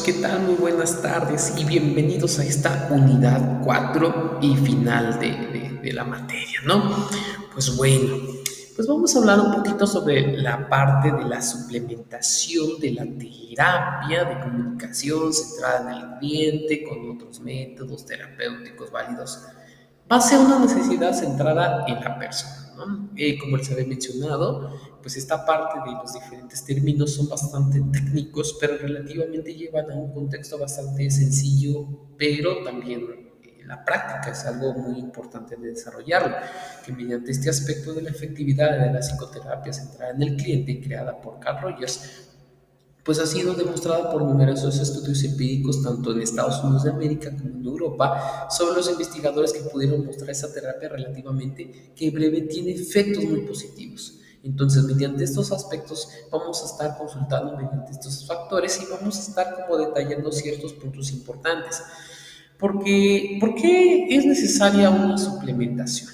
¿qué tal? Muy buenas tardes y bienvenidos a esta unidad 4 y final de la materia, ¿no? Pues bueno, pues vamos a hablar un poquito sobre la parte de la suplementación de la terapia de comunicación centrada en el cliente con otros métodos terapéuticos válidos base a una necesidad centrada en la persona, ¿no? Como les había mencionado, pues esta parte de los diferentes términos son bastante técnicos, pero relativamente llevan a un contexto bastante sencillo, pero también la práctica es algo muy importante de desarrollarlo, que mediante este aspecto de la efectividad de la psicoterapia centrada en el cliente, creada por Carl Rogers, pues ha sido demostrada por numerosos estudios empíricos tanto en Estados Unidos de América como en Europa sobre los investigadores que pudieron mostrar esa terapia relativamente que breve tiene efectos muy positivos. Entonces, mediante estos aspectos vamos a estar consultando mediante estos factores y vamos a estar como detallando ciertos puntos importantes. ¿Por qué es necesaria una suplementación?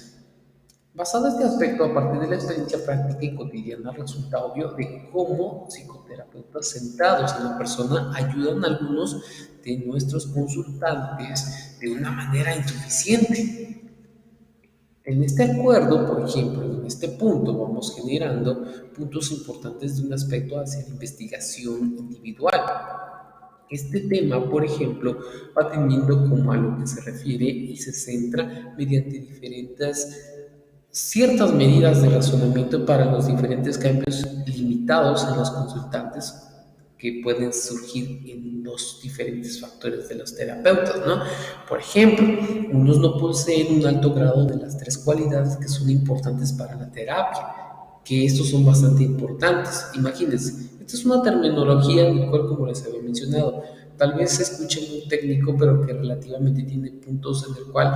Basado en este aspecto, a partir de la experiencia práctica y cotidiana, resulta obvio de cómo psicoterapeutas centrados en la persona ayudan a algunos de nuestros consultantes de una manera insuficiente. En este acuerdo, por ejemplo, en este punto vamos generando puntos importantes de un aspecto hacia la investigación individual. Este tema, por ejemplo, va teniendo como a lo que se refiere y se centra mediante diferentes ciertas medidas de razonamiento para los diferentes cambios limitados en los consultantes que pueden surgir en los diferentes factores de los terapeutas, ¿no? Por ejemplo, unos no poseen un alto grado de las tres cualidades que son importantes para la terapia, que estos son bastante importantes. Imagínense, esta es una terminología en la cual, como les había mencionado, tal vez se escuche muy técnico, pero que relativamente tiene puntos en el cual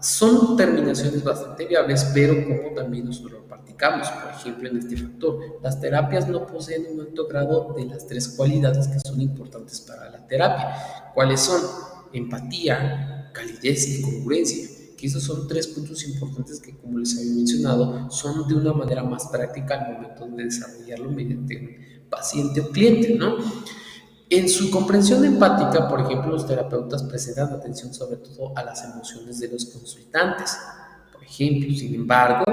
son terminaciones bastante viables, pero como también nosotros lo practicamos. Por ejemplo, en este factor, las terapias no poseen un alto grado de las tres cualidades que son importantes para la terapia. ¿Cuáles son? Empatía, calidez y congruencia. Que esos son tres puntos importantes que, como les había mencionado, son de una manera más práctica al momento de desarrollarlo mediante un paciente o cliente, ¿no? En su comprensión empática, por ejemplo, los terapeutas prestan atención sobre todo a las emociones de los consultantes. Por ejemplo, sin embargo,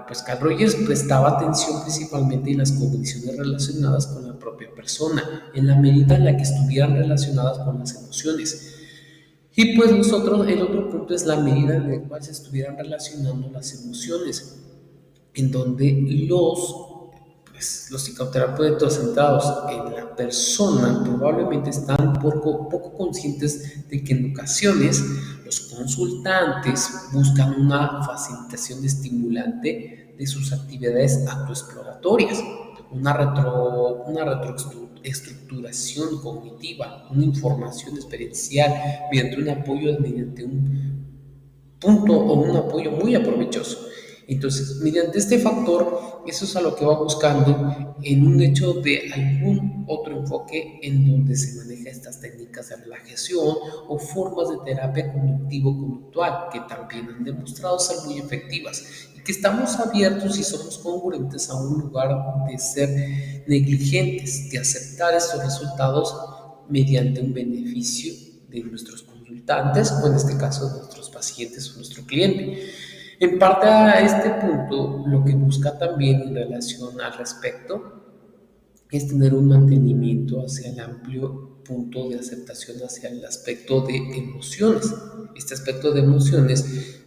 pues Carl Rogers prestaba atención principalmente en las condiciones relacionadas con la propia persona, en la medida en la que estuvieran relacionadas con las emociones. Y pues nosotros, el otro punto es la medida en la cual se estuvieran relacionando las emociones, en donde los psicoterapeutas centrados en la persona probablemente están poco conscientes de que en ocasiones los consultantes buscan una facilitación estimulante de sus actividades autoexploratorias, una retroestructuración cognitiva, una información experiencial mediante un punto o un apoyo muy aprovechoso. Entonces, mediante este factor, eso es a lo que va buscando en un hecho de algún otro enfoque en donde se maneja estas técnicas de relajación o formas de terapia conductivo-conductual que también han demostrado ser muy efectivas y que estamos abiertos y somos congruentes a un lugar de ser negligentes, de aceptar estos resultados mediante un beneficio de nuestros consultantes o en este caso de nuestros pacientes o nuestro cliente. En parte a este punto, lo que busca también en relación al respecto es tener un mantenimiento hacia el amplio punto de aceptación hacia el aspecto de emociones. Este aspecto de emociones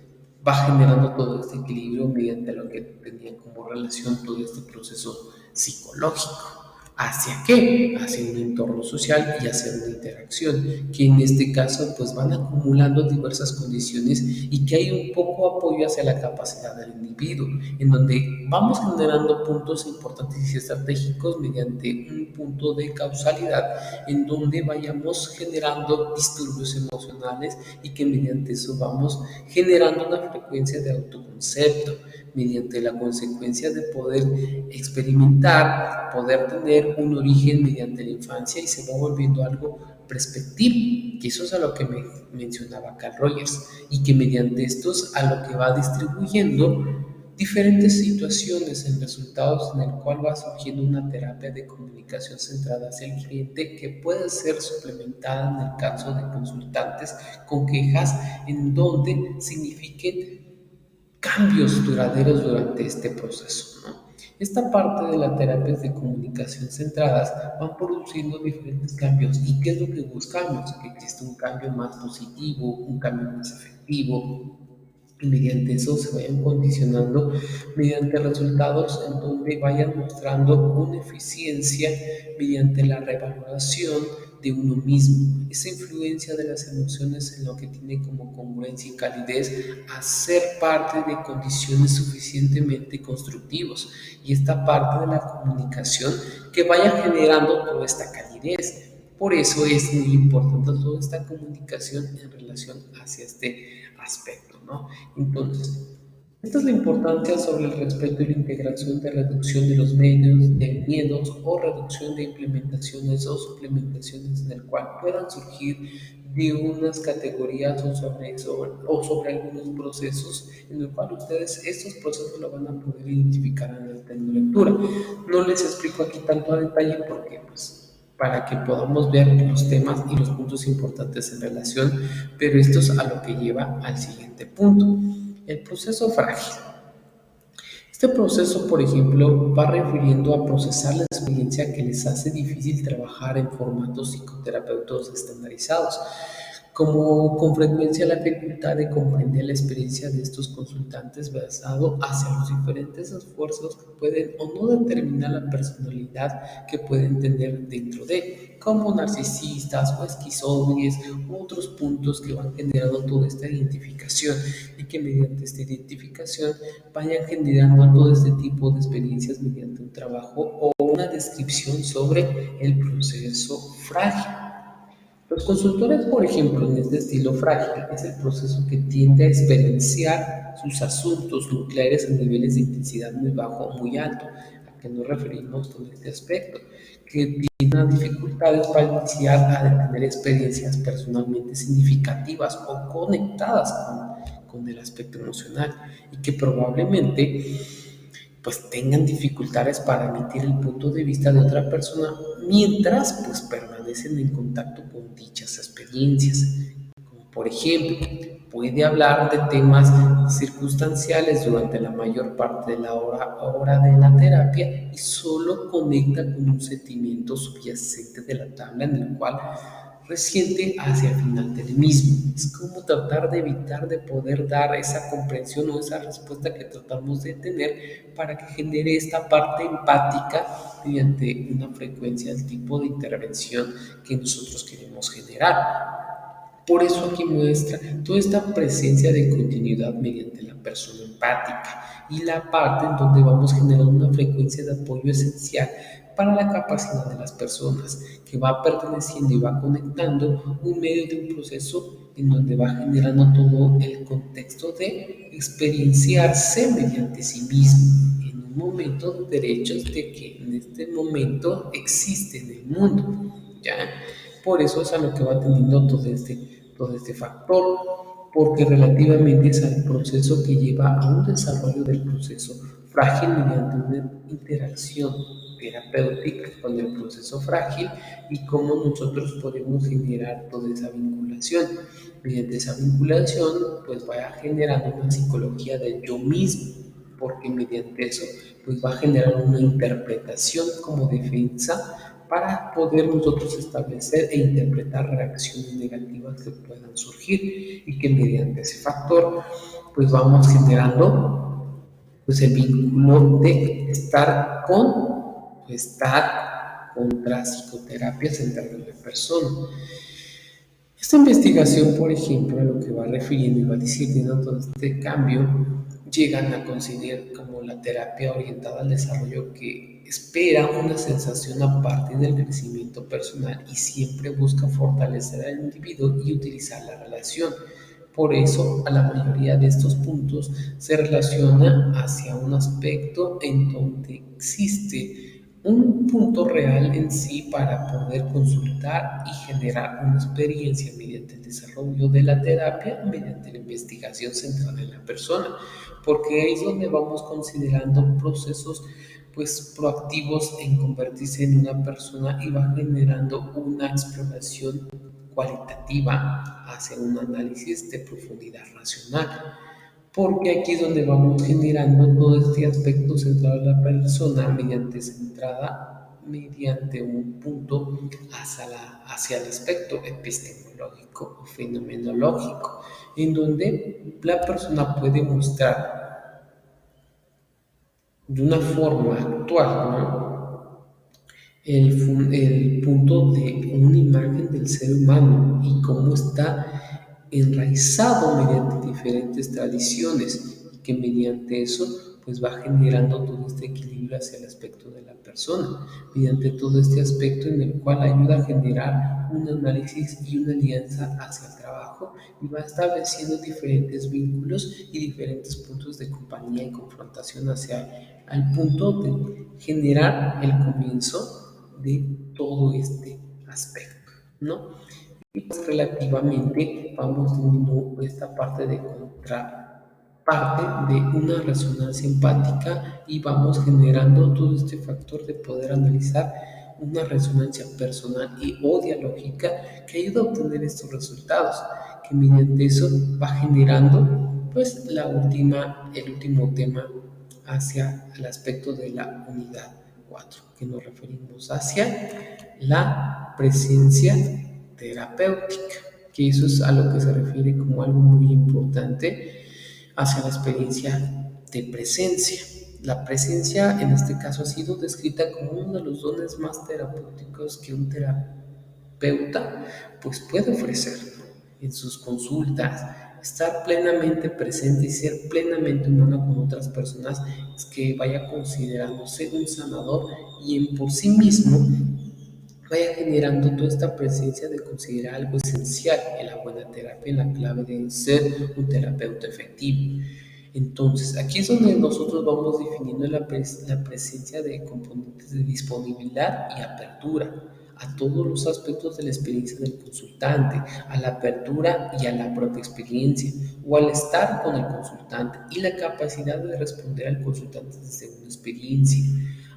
va generando todo este equilibrio mediante lo que tenía como relación todo este proceso psicológico. ¿Hacia qué? Hacia un entorno social y hacia una interacción, que en este caso pues van acumulando diversas condiciones y que hay un poco apoyo hacia la capacidad del individuo, en donde vamos generando puntos importantes y estratégicos mediante un punto de causalidad, en donde vayamos generando disturbios emocionales y que mediante eso vamos generando una frecuencia de autoconcepto, mediante la consecuencia de poder experimentar, poder tener un origen mediante la infancia y se va volviendo algo perspectivo, que eso es a lo que me mencionaba Carl Rogers, y que mediante estos a lo que va distribuyendo diferentes situaciones en resultados en el cual va surgiendo una terapia de comunicación centrada hacia el cliente que puede ser suplementada en el caso de consultantes con quejas en donde signifiquen cambios duraderos durante este proceso, ¿no? Esta parte de las terapias de comunicación centradas van produciendo diferentes cambios. ¿Y qué es lo que buscamos? Que exista un cambio más positivo, un cambio más efectivo, y mediante eso se vayan condicionando mediante resultados en donde vayan mostrando una eficiencia mediante la revaloración de uno mismo, esa influencia de las emociones en lo que tiene como congruencia y calidez a ser parte de condiciones suficientemente constructivas y esta parte de la comunicación que vaya generando toda esta calidez. Por eso es muy importante toda esta comunicación en relación hacia este aspecto, ¿no? Entonces, esta es la importancia sobre el respeto y la integración de reducción de los medios, de miedos o reducción de implementaciones o suplementaciones en el cual puedan surgir de unas categorías o sobre algunos procesos en el cual ustedes estos procesos lo van a poder identificar en la lectura. No les explico aquí tanto a detalle porque pues para que podamos ver los temas y los puntos importantes en relación, pero esto es a lo que lleva al siguiente punto. El proceso frágil. Este proceso, por ejemplo, va refiriendo a procesar la experiencia que les hace difícil trabajar en formatos psicoterapeutas estandarizados, como con frecuencia la dificultad de comprender la experiencia de estos consultantes basado hacia los diferentes esfuerzos que pueden o no determinar la personalidad que pueden tener dentro de, como narcisistas o esquizófrenes u otros puntos que van generando toda esta identificación y que mediante esta identificación vayan generando todo este tipo de experiencias mediante un trabajo o una descripción sobre el proceso frágil. Los consultores, por ejemplo, en este estilo frágil, es el proceso que tiende a experienciar sus asuntos nucleares a niveles de intensidad muy bajo o muy alto. ¿A qué nos referimos con este aspecto? Que tienen dificultades para iniciar a tener experiencias personalmente significativas o conectadas con el aspecto emocional y que probablemente pues tengan dificultades para emitir el punto de vista de otra persona mientras pues permanecen en contacto con dichas experiencias. Como por ejemplo, puede hablar de temas circunstanciales durante la mayor parte de la hora de la terapia y solo conecta con un sentimiento subyacente de la tabla en el cual resiente hacia el final del mismo. Es como tratar de evitar de poder dar esa comprensión o esa respuesta que tratamos de tener para que genere esta parte empática mediante una frecuencia del tipo de intervención que nosotros queremos generar. Por eso aquí muestra toda esta presencia de continuidad mediante la persona empática y la parte en donde vamos generando una frecuencia de apoyo esencial para la capacidad de las personas que va perteneciendo y va conectando un medio de un proceso en donde va generando todo el contexto de experienciarse mediante sí mismo en un momento de derechos de que en este momento existe en el mundo, ¿ya? Por eso es a lo que va teniendo todo este factor, porque relativamente es al proceso que lleva a un desarrollo del proceso frágil mediante una interacción terapéutica con el proceso frágil y cómo nosotros podemos generar toda esa vinculación. Mediante esa vinculación, pues vaya generando una psicología del yo mismo, porque mediante eso pues va a generar una interpretación como defensa para poder nosotros establecer e interpretar reacciones negativas que puedan surgir y que mediante ese factor pues vamos generando pues el vínculo de estar contra psicoterapia centrada en la persona. Esta investigación, por ejemplo, a lo que va refiriendo y va diciendo todo este cambio, llegan a considerar como la terapia orientada al desarrollo que espera una sensación a partir del crecimiento personal y siempre busca fortalecer al individuo y utilizar la relación. Por eso, a la mayoría de estos puntos se relaciona hacia un aspecto en donde existe un punto real en sí para poder consultar y generar una experiencia mediante el desarrollo de la terapia, mediante la investigación centrada en la persona, porque ahí es donde vamos considerando procesos pues proactivos en convertirse en una persona y va generando una exploración cualitativa hacia un análisis de profundidad racional, porque aquí es donde vamos generando todo este aspecto centrado en la persona mediante un punto hacia el aspecto epistemológico o fenomenológico, en donde la persona puede mostrar de una forma actual, ¿no? El punto de una imagen del ser humano y cómo está enraizado mediante diferentes tradiciones y que mediante eso pues va generando todo este equilibrio hacia el aspecto de la persona, mediante todo este aspecto en el cual ayuda a generar un análisis y una alianza hacia el trabajo y va estableciendo diferentes vínculos y diferentes puntos de compañía y confrontación hacia al punto de generar el comienzo de todo este aspecto, ¿no? Y pues relativamente vamos teniendo esta parte de contraparte de una resonancia empática y vamos generando todo este factor de poder analizar una resonancia personal y o dialógica que ayuda a obtener estos resultados, que mediante eso va generando pues el último tema hacia el aspecto de la unidad 4, que nos referimos hacia la presencia terapéutica, que eso es a lo que se refiere como algo muy importante hacia la experiencia de presencia. La presencia en este caso ha sido descrita como uno de los dones más terapéuticos que un terapeuta pues puede ofrecer en sus consultas. Estar plenamente presente y ser plenamente humano con otras personas es que vaya considerándose un sanador y en por sí mismo vaya generando toda esta presencia de considerar algo esencial en la buena terapia, en la clave de ser un terapeuta efectivo. Entonces, aquí es donde nosotros vamos definiendo la presencia de componentes de disponibilidad y apertura a todos los aspectos de la experiencia del consultante, a la apertura y a la propia experiencia, o al estar con el consultante y la capacidad de responder al consultante desde una experiencia.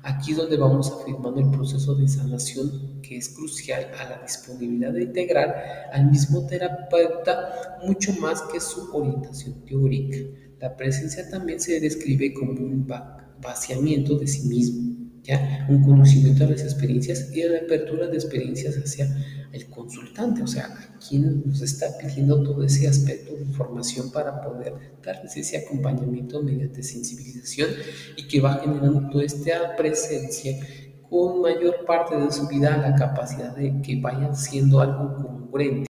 Aquí es donde vamos afirmando el proceso de sanación que es crucial a la disponibilidad de integrar al mismo terapeuta mucho más que su orientación teórica. La presencia también se describe como un vaciamiento de sí mismo, ¿ya? Un conocimiento de las experiencias y la apertura de experiencias hacia el consultante, o sea, quien nos está pidiendo todo ese aspecto de información para poder darles ese acompañamiento mediante sensibilización y que va generando toda esta presencia con mayor parte de su vida la capacidad de que vaya siendo algo congruente,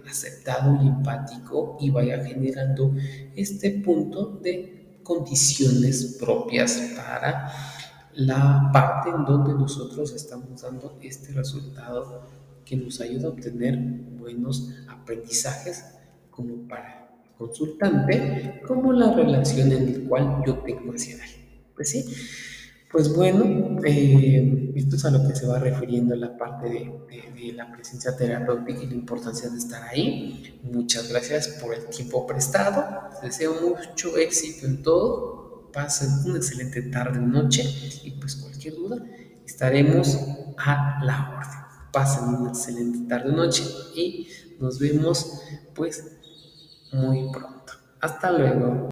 aceptado y empático y vaya generando este punto de condiciones propias para la parte en donde nosotros estamos dando este resultado que nos ayuda a obtener buenos aprendizajes como para el consultante, como la relación en la cual yo tengo hacia él. Pues sí, pues bueno, esto es a lo que se va refiriendo la parte de la presencia terapéutica y la importancia de estar ahí. Muchas gracias por el tiempo prestado. Les deseo mucho éxito en todo. Pasen una excelente tarde o noche y pues cualquier duda estaremos a la orden. Pasen una excelente tarde o noche y nos vemos pues muy pronto. Hasta luego.